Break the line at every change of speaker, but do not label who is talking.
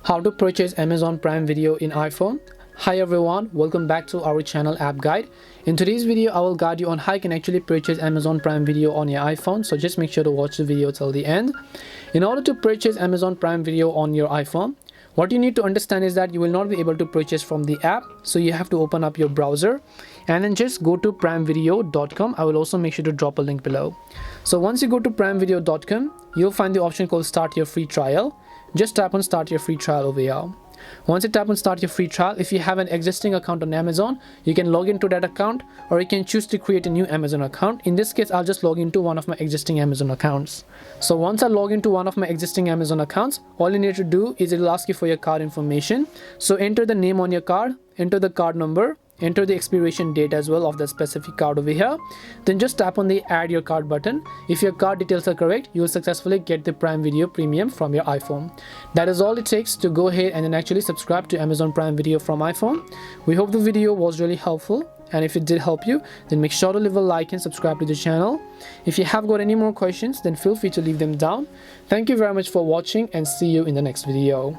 How to purchase Amazon Prime Video in iPhone. Hi everyone, welcome back to our channel App Guide. In today's video, I will guide you on how you can actually purchase Amazon Prime Video on your iPhone. So just make sure to watch the video till the end. In order to purchase Amazon Prime Video on your iPhone, what you need to understand is that you will not be able to purchase from the app. So you have to open up your browser and then just go to primevideo.com. I will also make sure to drop a link below. So once you go to primevideo.com, you'll find the option called Start Your Free Trial. Just tap on Start Your Free Trial over here. Once you tap on Start Your Free Trial, if you have an existing account on Amazon, you can log into that account, or you can choose to create a new Amazon account. In this case, I'll just log into one of my existing Amazon accounts. So once I log into one of my existing Amazon accounts, all you need to do is it'll ask you for your card information. So enter the name on your card, enter the card number, enter the expiration date as well of the specific card over here. Then just tap on the add your card button. If your card details are correct, you will successfully get the Prime Video Premium from your iPhone. That is all it takes to go ahead and then actually subscribe to Amazon Prime Video from iPhone. We hope the video was really helpful, and if it did help you, then make sure to leave a like and subscribe to the channel. If you have got any more questions, then feel free to leave them down. Thank you very much for watching, and see you in the next video.